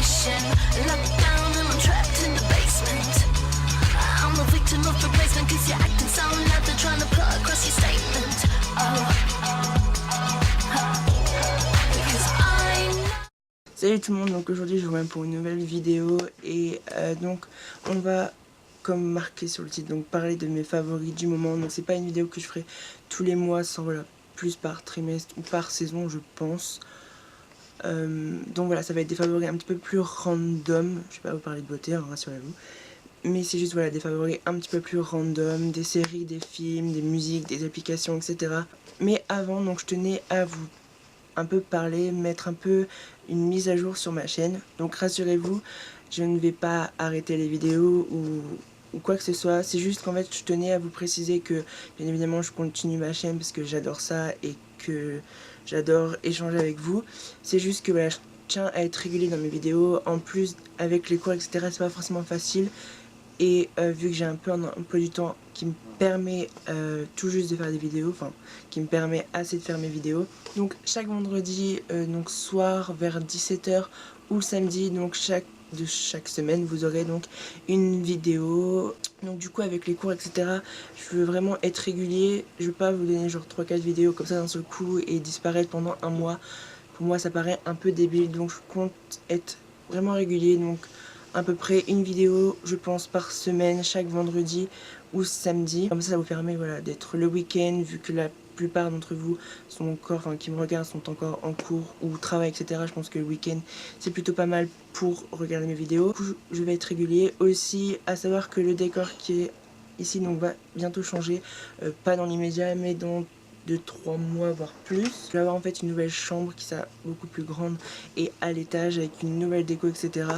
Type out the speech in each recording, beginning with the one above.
isolation, locked down and I'm trapped in the basement. I'm a victim of replacement, cause you're acting so loud, they're trying to plot across your statement. Salut tout le monde, donc aujourd'hui je vous reviens pour une nouvelle vidéo et donc on va, comme marqué sur le titre, donc parler de mes favoris du moment. Donc c'est pas une vidéo que je ferai tous les mois, sans voilà, plus par trimestre ou par saison je pense. Donc voilà, ça va être des favoris un petit peu plus random, je vais pas vous parler de beauté, hein, rassurez-vous. Mais c'est juste voilà, des favoris un petit peu plus random, des séries, des films, des musiques, des applications, etc. Mais avant, donc je tenais à vous un peu parler, mettre un peu une mise à jour sur ma chaîne. Donc rassurez-vous, je ne vais pas arrêter les vidéos ou quoi que ce soit. C'est juste qu'en fait je tenais à vous préciser que bien évidemment je continue ma chaîne parce que j'adore ça et que j'adore échanger avec vous. C'est juste que voilà, je tiens à être régulier dans mes vidéos. En plus avec les cours etc, c'est pas forcément facile. Et vu que j'ai un peu un emploi du temps qui me permet tout juste de faire des vidéos, enfin qui me permet assez de faire mes vidéos. Donc chaque vendredi, donc soir vers 17 h ou samedi, donc chaque semaine vous aurez donc une vidéo. Donc du coup avec les cours etc, je veux vraiment être régulier. Je veux pas vous donner genre 3-4 vidéos comme ça d'un seul coup et disparaître pendant un mois. Pour moi ça paraît un peu débile, donc je compte être vraiment régulier. Donc à peu près une vidéo je pense par semaine, chaque vendredi ou samedi. Comme ça vous permet voilà, d'être le week-end, vu que la plupart d'entre vous sont encore, enfin qui me regardent sont encore en cours ou travail etc. Je pense que le week-end c'est plutôt pas mal pour regarder mes vidéos. Du coup, je vais être régulier. Aussi à savoir que le décor qui est ici donc va bientôt changer, pas dans l'immédiat mais dans 2-3 mois voire plus. Je vais avoir en fait une nouvelle chambre qui sera beaucoup plus grande et à l'étage avec une nouvelle déco etc.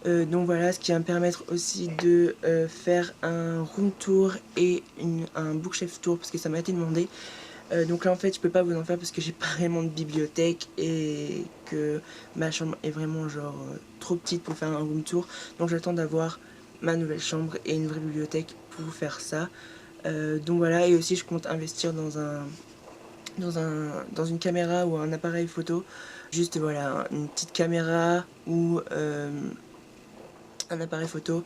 Donc voilà, ce qui va me permettre aussi de faire un room tour et un bookshelf tour parce que ça m'a été demandé. Donc là en fait je peux pas vous en faire parce que j'ai pas vraiment de bibliothèque et que ma chambre est vraiment genre trop petite pour faire un room tour. Donc j'attends d'avoir ma nouvelle chambre et une vraie bibliothèque pour vous faire ça. Donc voilà, et aussi je compte investir dans une caméra ou un appareil photo. Juste voilà, une petite caméra ou un appareil photo.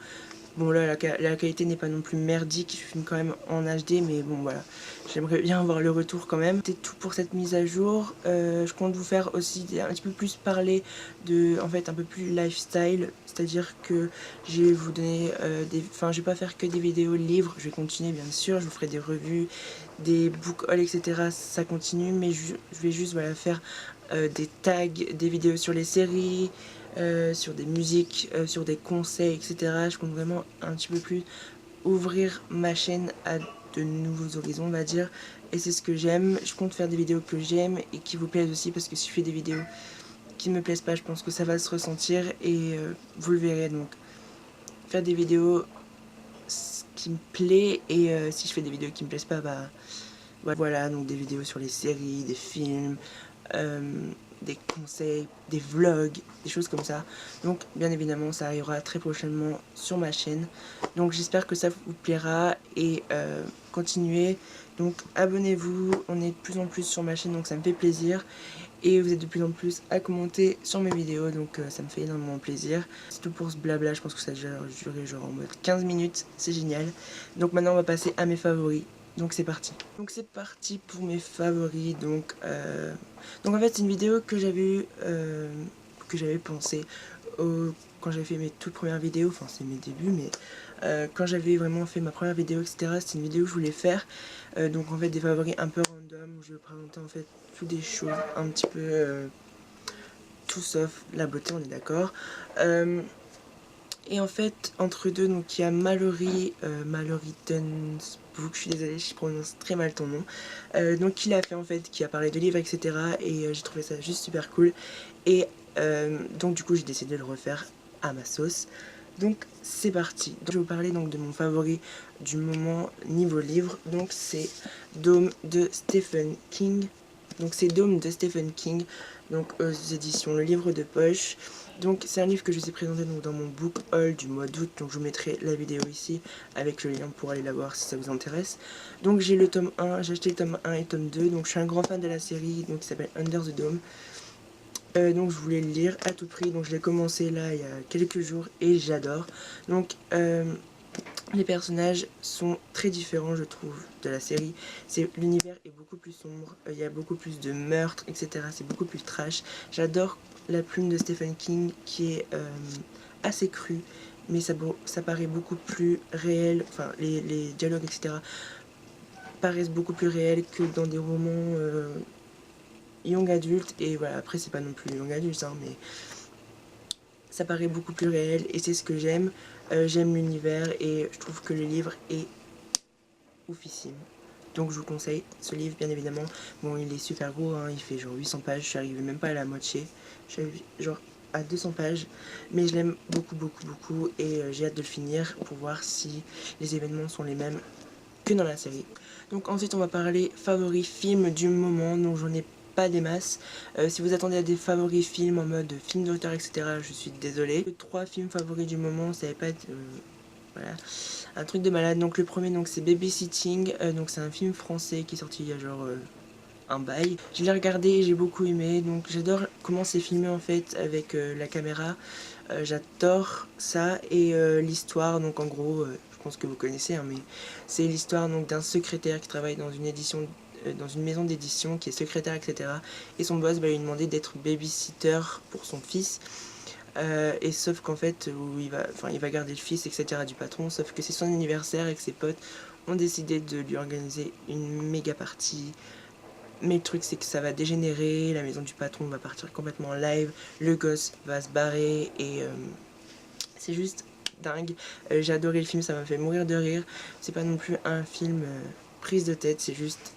Bon là la qualité n'est pas non plus merdique, je filme quand même en HD mais bon voilà, j'aimerais bien avoir le retour quand même. C'était tout pour cette mise à jour. Je compte vous faire aussi un petit peu plus parler de, en fait un peu plus lifestyle, c'est à dire que je vais vous donner je vais pas faire que des vidéos livres, je vais continuer bien sûr, je vous ferai des revues, des book hauls etc, ça continue, mais je vais juste voilà faire des tags, des vidéos sur les séries, sur des musiques, sur des conseils, etc. Je compte vraiment un petit peu plus ouvrir ma chaîne à de nouveaux horizons, on va dire. Et c'est ce que j'aime. Je compte faire des vidéos que j'aime et qui vous plaisent aussi, parce que si je fais des vidéos qui ne me plaisent pas, je pense que ça va se ressentir et vous le verrez. Donc, faire des vidéos qui me plaît et si je fais des vidéos qui me plaisent pas, bah voilà, donc des vidéos sur les séries, des films, des conseils, des vlogs, des choses comme ça. Donc bien évidemment ça arrivera très prochainement sur ma chaîne. Donc j'espère que ça vous plaira et continuez. Donc abonnez-vous, on est de plus en plus sur ma chaîne donc ça me fait plaisir. Et vous êtes de plus en plus à commenter sur mes vidéos, donc ça me fait énormément plaisir. C'est tout pour ce blabla, je pense que ça a déjà duré genre en mode 15 minutes, c'est génial. Donc maintenant on va passer à mes favoris. Donc c'est parti. Donc c'est parti pour mes favoris. Donc en fait c'est une vidéo que j'avais pensé quand j'avais fait mes toutes premières vidéos, enfin c'est mes débuts, mais quand j'avais vraiment fait ma première vidéo etc, c'était une vidéo que je voulais faire. Donc en fait des favoris un peu random où je vais présenter en fait toutes des choses un petit peu tout sauf la beauté, on est d'accord. Et en fait, entre deux, donc il y a Mallory Dunsbook, je suis désolée, je prononce très mal ton nom. Donc qui l'a fait en fait, qui a parlé de livres, etc. Et j'ai trouvé ça juste super cool. Et donc du coup, j'ai décidé de le refaire à ma sauce. Donc c'est parti. Donc, je vais vous parler donc de mon favori du moment niveau livre. Donc c'est Dome de Stephen King. Donc c'est Dome de Stephen King, donc aux éditions Le Livre de Poche. Donc c'est un livre que je vous ai présenté donc, dans mon book haul du mois d'août, donc je vous mettrai la vidéo ici avec le lien pour aller la voir si ça vous intéresse. Donc j'ai le tome 1, j'ai acheté le tome 1 et le tome 2, donc je suis un grand fan de la série donc qui s'appelle Under the Dome. Donc je voulais le lire à tout prix, donc je l'ai commencé là il y a quelques jours et j'adore. Donc les personnages sont très différents, je trouve, de la série. L'univers est beaucoup plus sombre, il y a beaucoup plus de meurtres, etc. C'est beaucoup plus trash. J'adore la plume de Stephen King qui est assez crue, mais ça paraît beaucoup plus réel. Enfin, les dialogues, etc. paraissent beaucoup plus réels que dans des romans young adulte. Et voilà, après c'est pas non plus young adulte, hein, mais ça paraît beaucoup plus réel et c'est ce que j'aime. J'aime l'univers et je trouve que le livre est oufissime. Donc je vous conseille ce livre bien évidemment. Bon, il est super gros, hein, il fait genre 800 pages, je suis arrivée même pas à la moitié. Je suis arrivée genre à 200 pages, mais je l'aime beaucoup beaucoup beaucoup et j'ai hâte de le finir pour voir si les événements sont les mêmes que dans la série. Donc ensuite on va parler favoris films du moment, donc j'en ai pas des masses. Si vous attendez à des favoris films en mode film d'auteur, etc., je suis désolée. Les 3 films favoris du moment, ça va pas être voilà, un truc de malade. Donc le premier, donc c'est Babysitting, donc c'est un film français qui est sorti il y a genre un bail. Je l'ai regardé et j'ai beaucoup aimé, donc j'adore comment c'est filmé en fait avec la caméra. J'adore ça et l'histoire, donc en gros, je pense que vous connaissez, hein, mais c'est l'histoire donc d'un secrétaire qui travaille dans une édition, dans une maison d'édition, qui est secrétaire, etc. Et son boss va lui demander d'être babysitter pour son fils. Et sauf qu'en fait, où il va garder le fils, etc. du patron, sauf que c'est son anniversaire et que ses potes ont décidé de lui organiser une méga partie. Mais le truc c'est que ça va dégénérer, la maison du patron va partir complètement en live, le gosse va se barrer et c'est juste dingue. J'ai adoré le film, ça m'a fait mourir de rire. C'est pas non plus un film prise de tête, c'est juste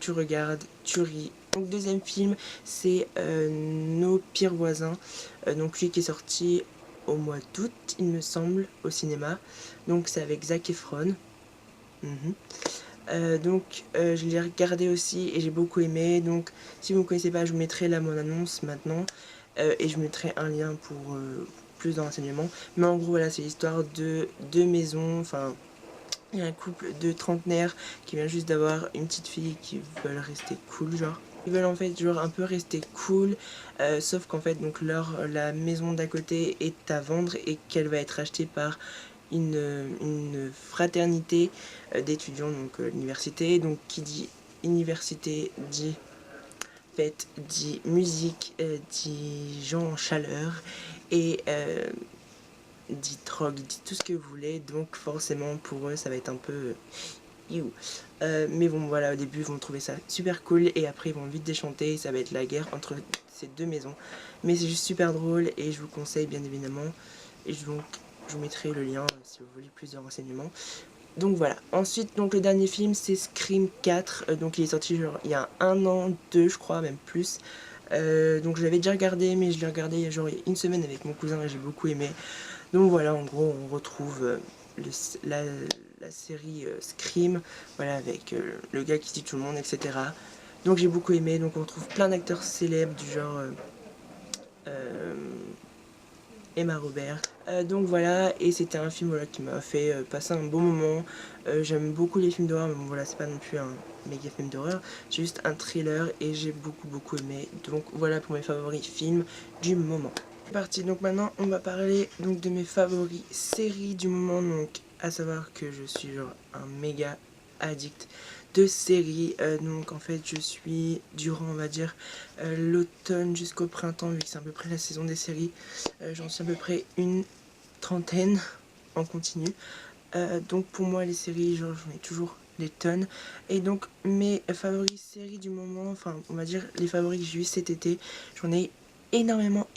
tu regardes, tu ris. Donc deuxième film c'est Nos pires voisins, donc lui qui est sorti au mois d'août il me semble au cinéma, donc c'est avec Zac Efron. Je l'ai regardé aussi et j'ai beaucoup aimé, donc si vous ne connaissez pas je vous mettrai là mon annonce maintenant et je mettrai un lien pour plus de renseignements, mais en gros voilà c'est l'histoire de deux maisons, enfin il y a un couple de trentenaires qui vient juste d'avoir une petite fille qui veulent rester cool genre. Ils veulent en fait genre un peu rester cool, sauf qu'en fait donc la maison d'à côté est à vendre et qu'elle va être achetée par une fraternité d'étudiants, donc l'université. Donc qui dit université dit fête, dit musique, dit gens en chaleur et dit drogue, dit tout ce que vous voulez. Donc forcément pour eux ça va être un peu mais bon voilà, au début ils vont trouver ça super cool et après ils vont vite déchanter, ça va être la guerre entre ces deux maisons, mais c'est juste super drôle et je vous conseille bien évidemment. Et donc je vous mettrai le lien si vous voulez plus de renseignements. Donc voilà, ensuite donc le dernier film c'est Scream 4, donc il est sorti genre il y a 1 an, 2 je crois, même plus. Donc je l'avais déjà regardé, mais je l'ai regardé il y a genre une semaine avec mon cousin et j'ai beaucoup aimé. Donc voilà, en gros on retrouve la série Scream, voilà, avec le gars qui tue tout le monde, etc. Donc j'ai beaucoup aimé, donc on retrouve plein d'acteurs célèbres du genre Emma Robert. Donc voilà, et c'était un film voilà, qui m'a fait passer un bon moment. J'aime beaucoup les films d'horreur, mais bon voilà, c'est pas non plus un méga film d'horreur, c'est juste un thriller et j'ai beaucoup aimé. Donc voilà pour mes favoris films du moment. C'est parti, donc maintenant on va parler donc de mes favoris séries du moment, donc à savoir que je suis genre un méga addict de séries, donc en fait je suis durant on va dire l'automne jusqu'au printemps, vu que c'est à peu près la saison des séries, j'en suis à peu près une trentaine en continu, donc pour moi les séries genre j'en ai toujours des tonnes, et donc mes favoris séries du moment, enfin on va dire les favoris que j'ai eu cet été, j'en ai énormément.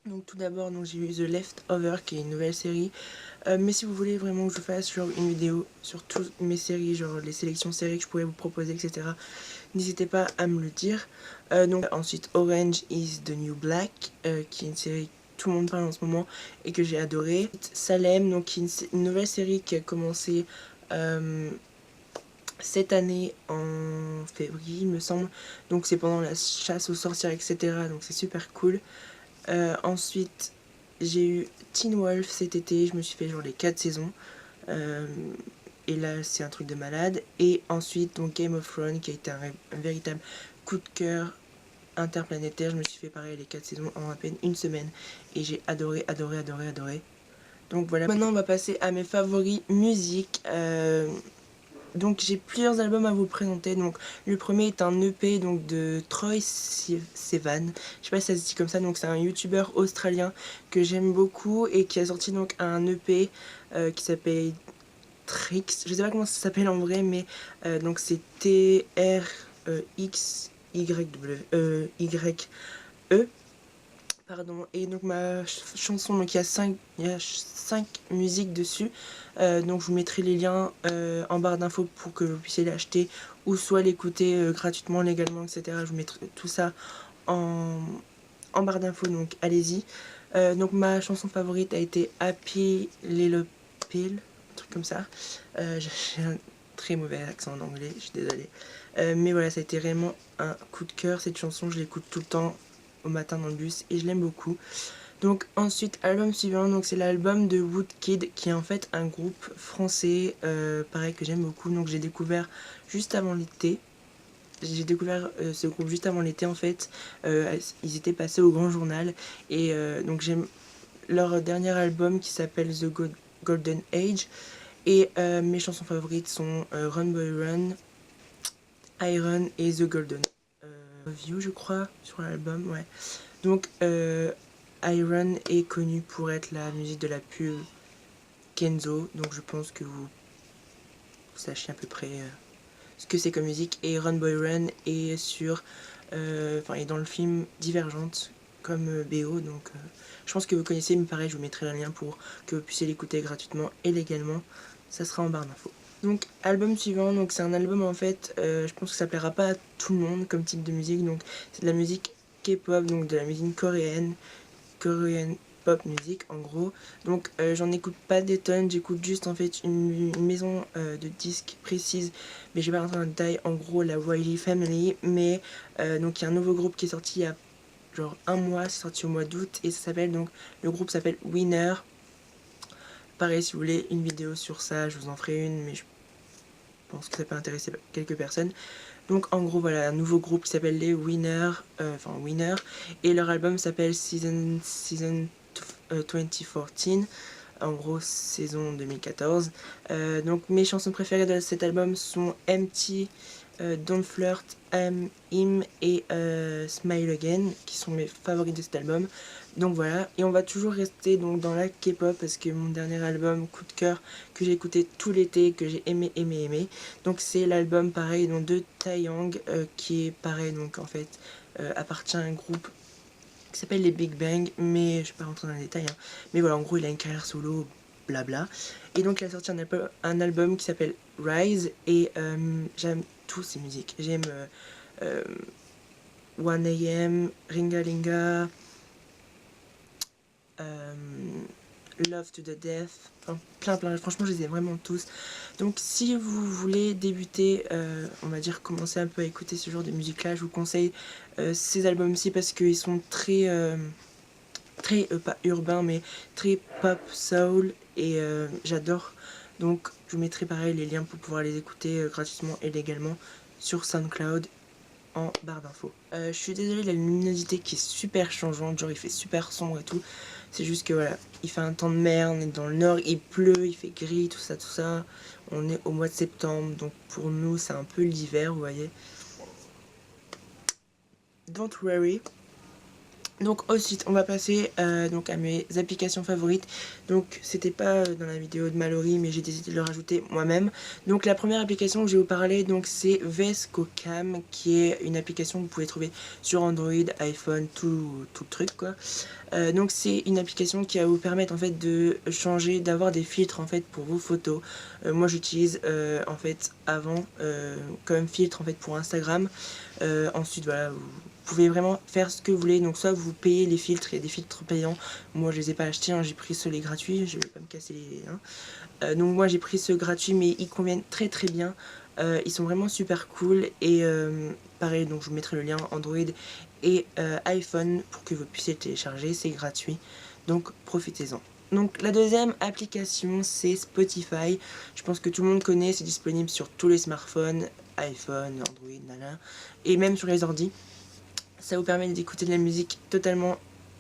Donc tout d'abord j'ai eu The Leftover qui est une nouvelle série, mais si vous voulez vraiment que je fasse genre une vidéo sur toutes mes séries, genre les sélections séries que je pourrais vous proposer, etc., n'hésitez pas à me le dire. Donc ensuite Orange is the New Black, qui est une série que tout le monde parle en ce moment et que j'ai adoré. Salem, donc qui est une nouvelle série qui a commencé cette année en février il me semble, donc c'est pendant la chasse aux sorcières, etc., donc c'est super cool. Ensuite j'ai eu Teen Wolf cet été, je me suis fait genre les 4 saisons, et là c'est un truc de malade. Et ensuite donc Game of Thrones qui a été un véritable coup de cœur interplanétaire. Je me suis fait pareil les 4 saisons en à peine une semaine et j'ai adoré. Donc voilà, maintenant on va passer à mes favoris musique. Donc j'ai plusieurs albums à vous présenter. Donc le premier est un EP donc de Troye Sivan. Je sais pas si ça se dit comme ça. Donc c'est un youtubeur australien que j'aime beaucoup et qui a sorti donc un EP qui s'appelle Trix. Je sais pas comment ça s'appelle en vrai, mais donc c'est TRXYE. Pardon, et donc ma chanson, donc il y a 5 musiques dessus, donc je vous mettrai les liens en barre d'infos pour que vous puissiez l'acheter ou soit l'écouter gratuitement, légalement, etc. Je vous mettrai tout ça en barre d'infos, donc allez-y. Donc ma chanson favorite a été Happy Little Pill, un truc comme ça. J'ai un très mauvais accent en anglais, je suis désolée. Mais voilà, ça a été vraiment un coup de cœur, cette chanson, je l'écoute tout le temps au matin dans le bus et je l'aime beaucoup. Donc ensuite, album suivant, donc c'est l'album de Woodkid qui est en fait un groupe français pareil que j'aime beaucoup. Donc j'ai découvert juste avant l'été. J'ai découvert ce groupe juste avant l'été en fait. Ils étaient passés au Grand Journal et donc j'aime leur dernier album qui s'appelle The Golden Age. Et mes chansons favorites sont Run Boy Run, Iron et The Golden View, je crois, sur l'album, ouais. Donc Iron est connu pour être la musique de la pub Kenzo, donc je pense que vous sachiez à peu près ce que c'est comme musique. Et Run Boy Run est sur, est dans le film Divergente comme BO, donc je pense que vous connaissez, mais pareil, je vous mettrai le lien pour que vous puissiez l'écouter gratuitement et légalement, ça sera en barre d'infos. Donc album suivant, donc c'est un album en fait, je pense que ça plaira pas à tout le monde comme type de musique, donc c'est de la musique K-pop, donc de la musique coréenne pop music en gros. Donc j'en écoute pas des tonnes, j'écoute juste en fait une maison de disques précise, mais je vais pas rentrer dans le détail, en gros la Wiley Family, mais donc il y a un nouveau groupe qui est sorti il y a genre un mois, c'est sorti au mois d'août et ça s'appelle donc, le groupe s'appelle Winner. Pareil, si vous voulez une vidéo sur ça, je vous en ferai une, mais je pense que ça peut intéresser quelques personnes. Donc en gros voilà, un nouveau groupe qui s'appelle les Winner, et leur album s'appelle Season 2014, en gros saison 2014. Donc mes chansons préférées de cet album sont Empty, Don't Flirt, I'm Him et Smile Again, qui sont mes favoris de cet album. Donc voilà, et on va toujours rester donc dans la K-pop parce que mon dernier album coup de cœur que j'ai écouté tout l'été, que j'ai aimé, donc c'est l'album pareil donc, de Taeyang, qui est pareil, donc en fait appartient à un groupe qui s'appelle les Big Bang, mais je vais pas rentrer dans les détails, hein. Mais voilà, en gros il a une carrière solo, blabla, et donc il a sorti un album qui s'appelle Rise, et j'aime tous ses musiques, j'aime 1AM, Ringa Linga, Love to the Death, enfin, plein, franchement je les aime vraiment tous. Donc si vous voulez débuter, on va dire commencer un peu à écouter ce genre de musique là, je vous conseille ces albums-ci parce qu'ils sont très, pas urbains mais très pop, soul, et j'adore. Donc je vous mettrai pareil les liens pour pouvoir les écouter gratuitement et légalement sur SoundCloud en barre d'infos. Je suis désolée, la luminosité qui est super changeante, genre il fait super sombre et tout. C'est juste que voilà, il fait un temps de merde, on est dans le nord, il pleut, il fait gris, tout ça. On est au mois de septembre, donc pour nous c'est un peu l'hiver, vous voyez. Don't worry. Donc ensuite on va passer donc à mes applications favorites. Donc c'était pas dans la vidéo de Mallory, mais j'ai décidé de le rajouter moi-même. Donc la première application que je vais vous parler, donc c'est VSCO Cam, qui est une application que vous pouvez trouver sur Android, iPhone, tout le truc quoi. Donc c'est une application qui va vous permettre en fait de changer, d'avoir des filtres en fait pour vos photos. Moi j'utilise en fait avant comme filtre en fait pour Instagram. Ensuite voilà, vous pouvez vraiment faire ce que vous voulez, donc soit vous payez les filtres, il y a des filtres payants, moi je les ai pas achetés, hein, j'ai pris ceux les gratuits, je vais pas me casser les... donc moi j'ai pris ceux gratuits, mais ils conviennent très bien, ils sont vraiment super cool, et pareil, donc je vous mettrai le lien Android et iPhone pour que vous puissiez le télécharger, c'est gratuit, donc profitez-en. Donc la deuxième application c'est Spotify, je pense que tout le monde connaît, c'est disponible sur tous les smartphones, iPhone, Android, et même sur les ordis. Ça vous permet d'écouter de la musique totalement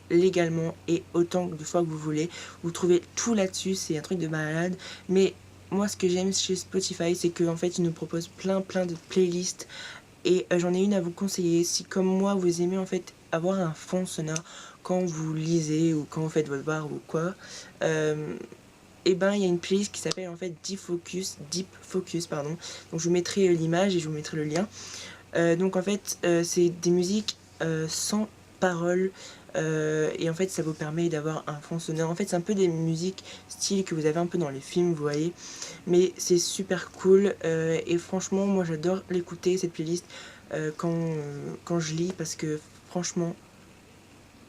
légalement et autant de fois que vous voulez. Vous trouvez tout là-dessus, c'est un truc de malade. Mais moi, ce que j'aime chez Spotify, c'est qu'en fait, ils nous proposent plein de playlists. Et j'en ai une à vous conseiller. Si comme moi, vous aimez en fait avoir un fond sonore quand vous lisez ou quand vous faites votre bar ou quoi, et ben il y a une playlist qui s'appelle en fait Deep Focus, pardon. Donc je vous mettrai l'image et je vous mettrai le lien. Donc en fait, c'est des musiques sans paroles. Et en fait ça vous permet d'avoir un fond sonore. En fait c'est un peu des musiques style que vous avez un peu dans les films, vous voyez. Mais c'est super cool et franchement moi j'adore l'écouter cette playlist quand je lis, parce que franchement,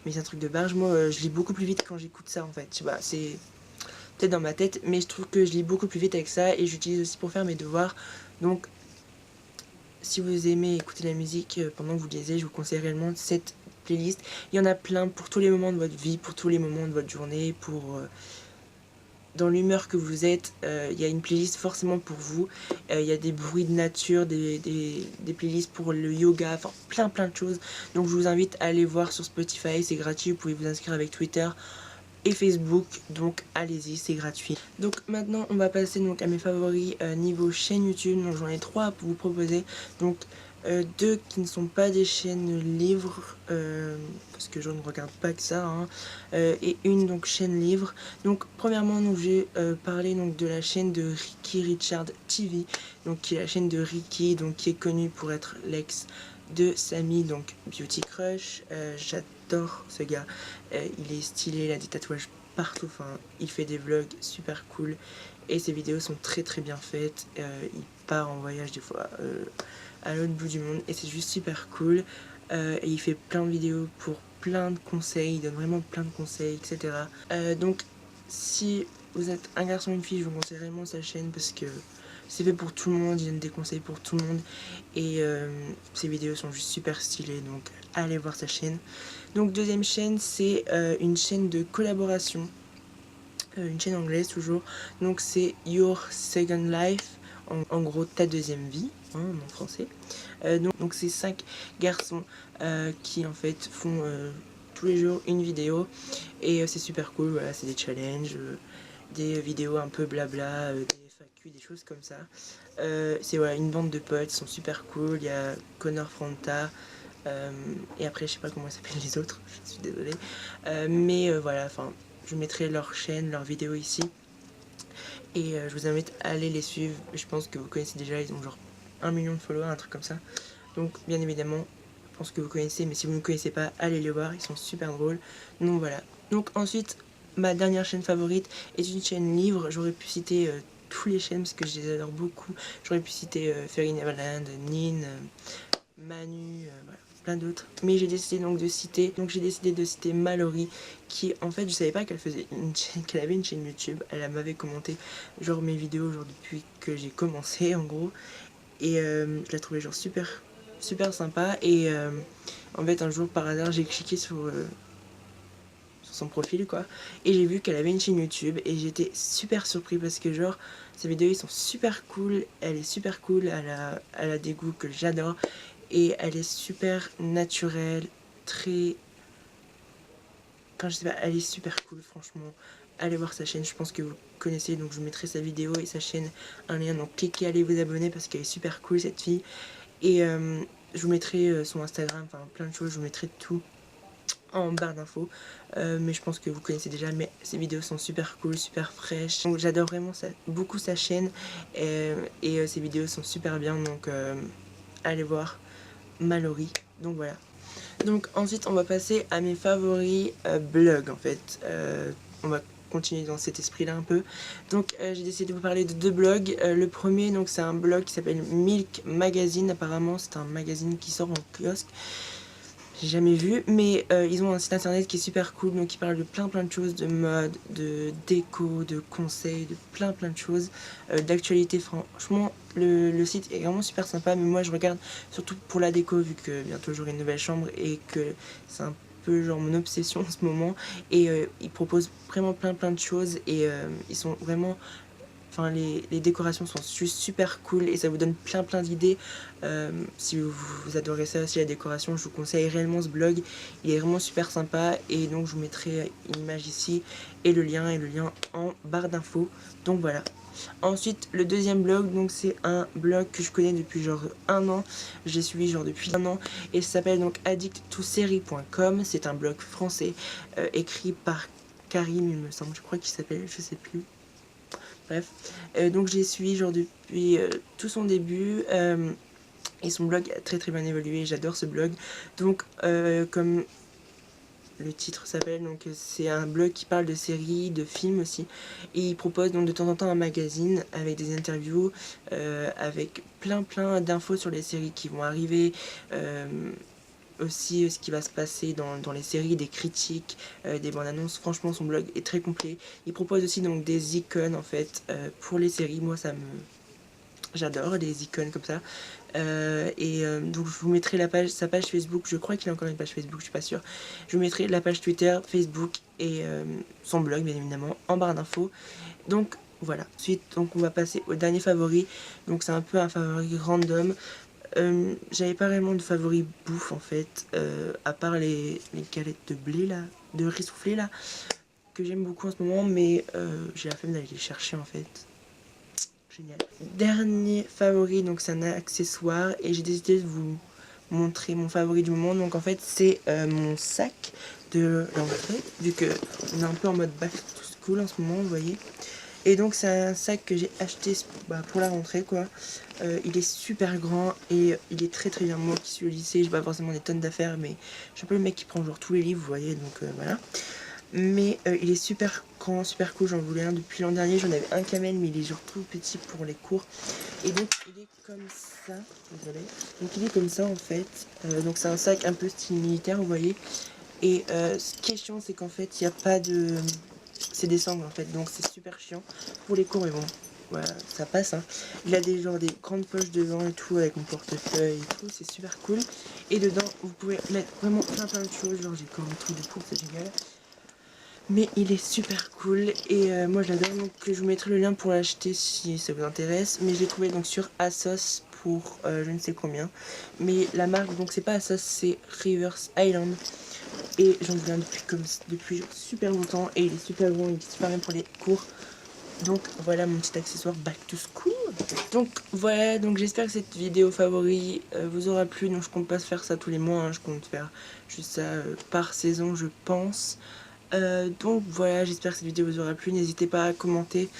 mais c'est un truc de barge, moi je lis beaucoup plus vite quand j'écoute ça en fait. Je sais pas, c'est peut-être dans ma tête, mais je trouve que je lis beaucoup plus vite avec ça et j'utilise aussi pour faire mes devoirs. Donc si vous aimez écouter la musique pendant que vous lisez, je vous conseille réellement cette playlist. Il y en a plein pour tous les moments de votre vie, pour tous les moments de votre journée, pour dans l'humeur que vous êtes. Il y a une playlist forcément pour vous. Il y a des bruits de nature, des playlists pour le yoga, enfin plein de choses. Donc je vous invite à aller voir sur Spotify, c'est gratuit, vous pouvez vous inscrire avec Twitter et Facebook, donc allez-y, c'est gratuit. Donc maintenant on va passer donc à mes favoris niveau chaîne YouTube. Donc j'en ai 3 à vous proposer. Donc 2 qui ne sont pas des chaînes livres, parce que je ne regarde pas que ça, hein, et une donc chaîne livre. Donc premièrement donc, je vais parler donc de la chaîne de Ricky Richard TV, donc qui est la chaîne de Ricky, donc qui est connu pour être l'ex de Samy, donc Beauty Crush. J'adore ce gars, il est stylé, il a des tatouages partout, enfin il fait des vlogs super cool et ses vidéos sont très bien faites. Il part en voyage des fois à l'autre bout du monde et c'est juste super cool. Et il fait plein de vidéos pour plein de conseils, il donne vraiment plein de conseils, etc. Donc si vous êtes un garçon ou une fille, je vous conseille vraiment sa chaîne parce que c'est fait pour tout le monde, il donne des conseils pour tout le monde et ses vidéos sont juste super stylées, donc allez voir sa chaîne. Donc deuxième chaîne, c'est une chaîne de collaboration, une chaîne anglaise toujours, donc c'est Your Second Life, en gros ta deuxième vie, hein, en français. Donc c'est 5 garçons qui en fait font tous les jours une vidéo et c'est super cool, voilà, c'est des challenges, des vidéos un peu blabla, des FAQ, des choses comme ça. C'est voilà, une bande de potes, ils sont super cool, il y a Connor Franta, et après je sais pas comment s'appellent les autres, je suis désolée, mais voilà, enfin je mettrai leur chaîne, leurs vidéos ici et je vous invite à aller les suivre. Je pense que vous connaissez déjà, ils ont genre 1 million de followers, un truc comme ça, donc bien évidemment je pense que vous connaissez, mais si vous ne connaissez pas, allez les voir, ils sont super drôles. Donc voilà. Donc ensuite, ma dernière chaîne favorite est une chaîne livre. J'aurais pu citer tous les chaînes parce que je les adore beaucoup. J'aurais pu citer Fairy Neverland, Nin, Manu, voilà, plein d'autres. Mais j'ai décidé donc de citer, Mallory, qui en fait je savais pas qu'elle faisait une chaîne, qu'elle avait une chaîne YouTube. Elle m'avait commenté genre mes vidéos genre depuis que j'ai commencé en gros. Et je la trouvais genre super sympa et en fait un jour par hasard j'ai cliqué sur son profil quoi et j'ai vu qu'elle avait une chaîne YouTube et j'étais super surpris parce que genre ses vidéos ils sont super cool, elle est super cool, elle a des goûts que j'adore et elle est super naturelle, très, enfin je sais pas, elle est super cool franchement. Allez voir sa chaîne, je pense que vous connaissez, donc je vous mettrai sa vidéo et sa chaîne, un lien, donc cliquez, allez vous abonner parce qu'elle est super cool cette fille. Et je vous mettrai son Instagram, enfin plein de choses, je vous mettrai tout en barre d'infos. Mais je pense que vous connaissez déjà, mais ses vidéos sont super cool, super fraîches. Donc j'adore vraiment beaucoup sa chaîne et ses vidéos sont super bien, donc allez voir Mallory. Donc voilà. Donc ensuite on va passer à mes favoris blogs en fait. On va continuer dans cet esprit là un peu. Donc j'ai décidé de vous parler de 2 blogs. Le premier donc c'est un blog qui s'appelle Milk Magazine, apparemment c'est un magazine qui sort en kiosque. J'ai jamais vu, mais ils ont un site internet qui est super cool, donc ils parlent de plein de choses, de mode, de déco, de conseils, de plein de choses, d'actualité. Franchement, le site est vraiment super sympa, mais moi je regarde surtout pour la déco, vu que bientôt j'aurai une nouvelle chambre et que c'est un peu genre mon obsession en ce moment. Et ils proposent vraiment plein de choses et ils sont vraiment... enfin les décorations sont juste super cool et ça vous donne plein d'idées. Si vous adorez ça aussi, la décoration, je vous conseille réellement ce blog, il est vraiment super sympa et donc je vous mettrai une image ici et le lien en barre d'infos. Donc voilà. Ensuite le deuxième blog, donc c'est un blog que je connais depuis genre 1 an, j'ai suivi genre depuis 1 an et ça s'appelle donc addicttoseries.com. C'est un blog français écrit par Karim, il me semble, je crois qu'il s'appelle, je sais plus. Bref, donc j'ai suivi genre depuis tout son début et son blog a très bien évolué, j'adore ce blog. Donc comme le titre s'appelle, donc c'est un blog qui parle de séries, de films aussi, et il propose donc de temps en temps un magazine avec des interviews, avec plein d'infos sur les séries qui vont arriver, aussi ce qui va se passer dans les séries, des critiques, des bandes annonces. Franchement son blog est très complet. Il propose aussi donc des icônes en fait pour les séries. Moi j'adore les icônes comme ça. Donc je vous mettrai sa page Facebook, je crois qu'il a encore une page Facebook, je suis pas sûre. Je vous mettrai la page Twitter, Facebook et son blog bien évidemment en barre d'infos. Donc voilà, ensuite donc on va passer au dernier favori. Donc c'est un peu un favori random. J'avais pas vraiment de favori bouffe en fait, à part les galettes de blé là, de riz soufflé là, que j'aime beaucoup en ce moment, mais j'ai la flemme d'aller les chercher en fait. Génial. Dernier favori, donc c'est un accessoire et j'ai décidé de vous montrer mon favori du moment. Donc en fait c'est mon sac de l'entrée, vu que on est un peu en mode back to school en ce moment, vous voyez. Et donc c'est un sac que j'ai acheté pour la rentrée quoi. Il est super grand et il est très bien. Moi qui suis au lycée, j'ai pas forcément des tonnes d'affaires, mais je suis un peu le mec qui prend genre tous les livres, vous voyez, donc voilà. Mais il est super grand, super cool, j'en voulais un depuis l'an dernier, j'en avais un camel mais il est genre tout petit pour les cours. Et donc il est comme ça, désolé. Donc il est comme ça en fait, donc c'est un sac un peu style militaire, vous voyez. Et ce qui est chiant c'est qu'en fait il n'y a pas de... c'est des sangles en fait, donc c'est super chiant pour les cours, mais bon, voilà, ça passe hein. Il a des grandes poches devant et tout, avec mon portefeuille et tout, c'est super cool. Et dedans vous pouvez mettre vraiment plein de choses, genre j'ai encore un truc de cours, c'est génial. Mais il est super cool et moi je l'adore, donc je vous mettrai le lien pour l'acheter si ça vous intéresse. Mais je l'ai trouvé donc sur ASOS pour je ne sais combien. Mais la marque, donc c'est pas ASOS, c'est Rivers Island. Et j'en viens depuis super longtemps et il est super bon, il est super bien pour les cours. Donc voilà mon petit accessoire back to school. Donc voilà, donc j'espère que cette vidéo favori vous aura plu. Donc je compte pas se faire ça tous les mois, hein. Je compte faire juste ça par saison je pense. Donc voilà, j'espère que cette vidéo vous aura plu. N'hésitez pas à commenter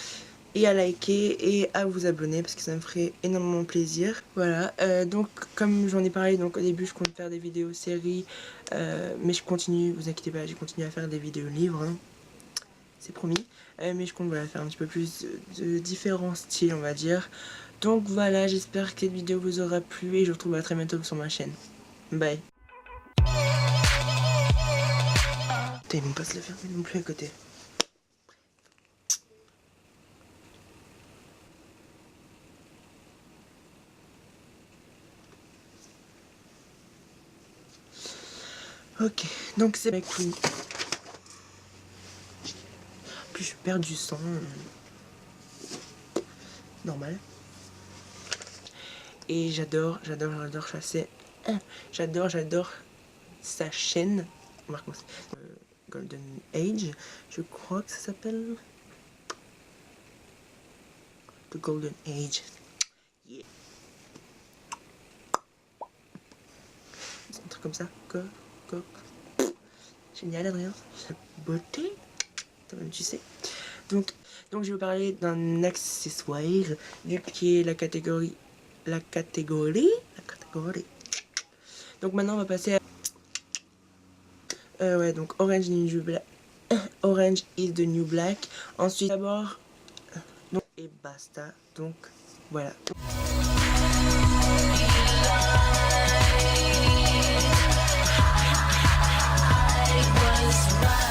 et à liker et à vous abonner parce que ça me ferait énormément plaisir. Voilà, donc comme j'en ai parlé donc au début, je compte faire des vidéos séries, mais je continue, vous inquiétez pas, j'ai continué à faire des vidéos livres, hein. C'est promis. Mais je compte voilà, faire un petit peu plus de différents styles on va dire. Donc voilà, j'espère que cette vidéo vous aura plu et je vous retrouve à très bientôt sur ma chaîne. Bye. Putain, ils vont pas se le fermer non plus à côté. Ok, donc c'est ma queen. En plus je perds du sang. Normal. Et j'adore chasser. J'adore sa chaîne. On va recommencer. Golden Age, je crois que ça s'appelle. The Golden Age. Yeah. C'est un truc comme ça. Génial, Adrien. Beauté. Toi-même, tu sais. Donc je vais vous parler d'un accessoire vu qui est la catégorie. Donc maintenant on va passer à ouais, donc Orange is the New Black. Ensuite d'abord et basta. Donc voilà. I was right.